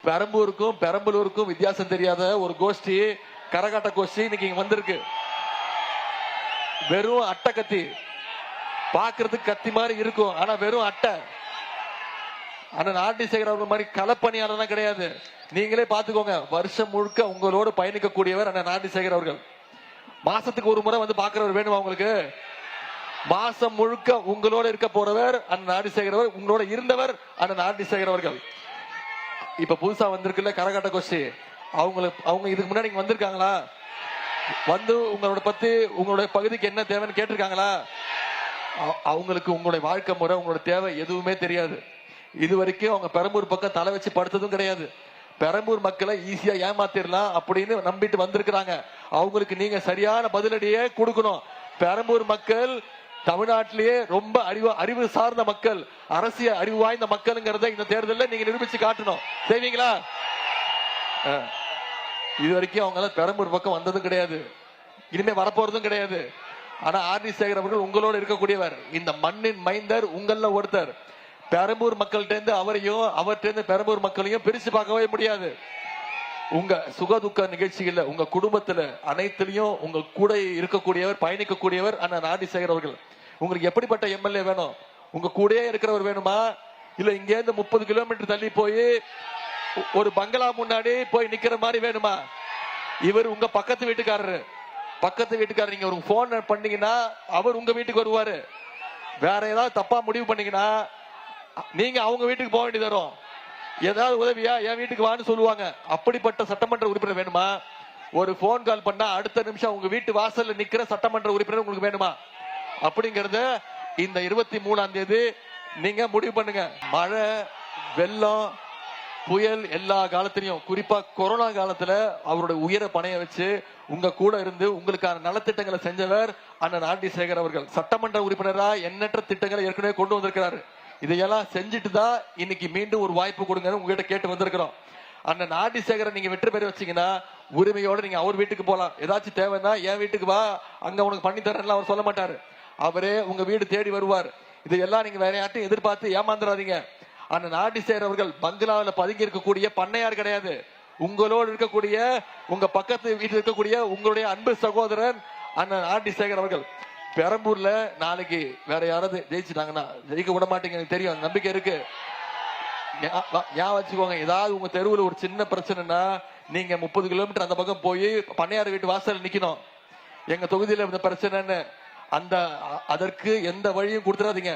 பெரம்பலூருக்கும் வித்தியாசம் தெரியாத ஒரு கோஷ்டி, கரகாட்ட கோஷ்டி இன்னைக்கு இங்க வந்திருக்கு. வெறும் அட்டை கத்தி, பாக்குறதுக்கு கத்தி மாதிரி இருக்கும், ஆனா வெறும் அட்டை. அண்ணன் ஆர்டி சேகர் அவர்கள் மாதிரி களப்பணியாளர் கிடையாது. நீங்களே பாத்துக்கோங்க, வருஷம் முழுக்க உங்களோடு பயணிக்கக்கூடியவர் அண்ணன் ஆர்டி சேகர் அவர்கள். மாசத்துக்கு ஒரு முறை வந்து பாக்குறவர் வேணுமா உங்களுக்கு? மாசம் முழுக்க உங்களோட இருக்க போறவர் அண்ணன் ஆர்டி சேகர் அவர், உங்களோட இருந்தவர் அண்ணன் ஆர்டி சேகர் அவர்கள். இப்ப புதுசா வந்திருக்குல்ல கரகாட்ட கோஷ்டி, அவங்க இதுக்கு முன்னாடி நீங்க வந்திருக்காங்களா? வந்து உங்களோட பத்தி, உங்களுடைய பகுதிக்கு என்ன தேவைன்னு கேட்டிருக்காங்களா? அவங்களுக்கு உங்களுடைய வாழ்க்கை முறை, உங்களோட தேவை எதுவுமே தெரியாது. இது வரைக்கும் அவங்க பெரம்பூர் பக்கம் தலை வச்சு படுத்ததும் கிடையாது. பெரம்பூர் மக்களை ஈஸியா ஏமாத்திரலாம் அப்படின்னு நம்பிட்டு வந்திருக்கிறாங்க. அவங்களுக்கு நீங்க சரியான பதிலடியே கொடுக்கணும். பெரம்பூர் மக்கள் தமிழ்நாட்டிலேயே ரொம்ப அறிவு சார்ந்த மக்கள், அரசியல் அறிவு வாய்ந்த மக்கள்ங்கிறத இந்த தேர்தலில் நீங்க நிரூபிச்சு காட்டணும். செய்வீங்களா? இது வரைக்கும் அவங்க பெரம்பூர் பக்கம் வந்ததும் கிடையாது, இனிமே வரப்போறதும் கிடையாது. ஆனா ஆர்டி சேகர் அவர்கள் உங்களோட இருக்கக்கூடியவர், இந்த மண்ணின் மைந்தர், உங்கள ஒருத்தர். பெரம்பூர் மக்கள்கிட்ட அவரையும் அவர்கிட்ட பெரம்பூர் மக்களையும் பிரிச்சு பார்க்கவே முடியாது. உங்க சுகதுக்க நிகழ்ச்சிகள்ல, உங்க குடும்பத்துல அனைத்திலையும் உங்க கூட இருக்கக்கூடியவர், பயணிக்கக்கூடியவர் அண்ணன் ஆர்டி சேகர் அவர்கள். உங்களுக்கு எப்படிப்பட்ட எம்எல்ஏ வேணும்? உங்க கூடயே இருக்கிறவர் வேணுமா? இல்ல இங்க இருந்து 30 கிலோமீட்டர் தள்ளி போய் ஒரு பங்களா முன்னாடி போய் நிக்கிற மாதிரி வேணுமா? இவர் உங்க பக்கத்து வீட்டுக்காரரு. நீங்க ஒரு போன் பண்ணீங்கன்னா அவர் உங்க வீட்டுக்கு வருவாரு. வேற ஏதாவது தப்பா முடிவு பண்ணீங்கன்னா நீங்க அவங்க வீட்டுக்கு போக வேண்டியது வரும். ஏதாவது உதவியா என் வீட்டுக்கு வான்னு சொல்லுவாங்க. அப்படிப்பட்ட சட்டமன்ற உறுப்பினர் வேணுமா? ஒரு போன் கால் பண்ணா அடுத்த நிமிஷம் உங்க வீட்டு வாசல்ல நிக்கிற சட்டமன்ற உறுப்பினர் உங்களுக்கு வேணுமா? அப்படிங்கறத இந்த 23ஆம் தேதி நீங்க முடிவு பண்ணுங்க. மழை, வெள்ளம், புயல் எல்லா காலத்திலையும், குறிப்பா கொரோனா காலத்துல அவருடைய உயிரை பணைய வச்சு உங்க கூட இருந்து உங்களுக்கான நலத்திட்டங்களை செஞ்சவர் அண்ணன் ஆர்டி சேகர் அவர்கள். சட்டமன்ற உறுப்பினரா எண்ணற்ற திட்டங்களை ஏற்கனவே கொண்டு வந்திருக்கிறாரு. இதையெல்லாம் செஞ்சுட்டு தான் இன்னைக்கு மீண்டும் ஒரு வாய்ப்பு கொடுங்க உங்ககிட்ட கேட்டு வந்திருக்கிறோம். அண்ணன் ஆர்டி சேகரை நீங்க வெற்றி பெற வச்சீங்கன்னா உரிமையோட நீங்க அவர் வீட்டுக்கு போலாம். ஏதாச்சும் தேவைன்னா என் வீட்டுக்கு வா, அங்க உனக்கு பண்ணி தரேன் அவர் சொல்ல மாட்டாரு. அவரே உங்க வீடு தேடி வருவார். இதையெல்லாம் நீங்க வேற யார்ட்டையும் எதிர்பார்த்து ஏமாந்துடாதீங்க. அண்ணன் ஆர்டி சேகர் அவர்கள் பங்களாவில் பதுங்கி இருக்கக்கூடிய பண்ணையார் கிடையாது. உங்களோடு இருக்கக்கூடிய, உங்க பக்கத்து வீட்டில் இருக்கக்கூடிய உங்களுடைய அன்பு சகோதரன் அண்ணன் ஆர்டி சேகர் அவர்கள். பெரம்பூர்ல நாளைக்கு வேற யாராவது ஜெயிச்சுட்டாங்கன்னா, ஜெயிக்க விட மாட்டீங்க எனக்கு தெரியும், நம்பிக்கை இருக்கு. ஞாபகம் வச்சுக்கோங்க, ஏதாவது உங்க தெருவில் ஒரு சின்ன பிரச்சனைனா நீங்க 30 கிலோமீட்டர் அந்த பக்கம் போய் பண்ணையார் வீட்டு வாசல் நிக்கணும். எங்க தொகுதியில இந்த பிரச்சனைன்னு அதற்கு எந்த வழியும் கொடுத்துடாதீங்க.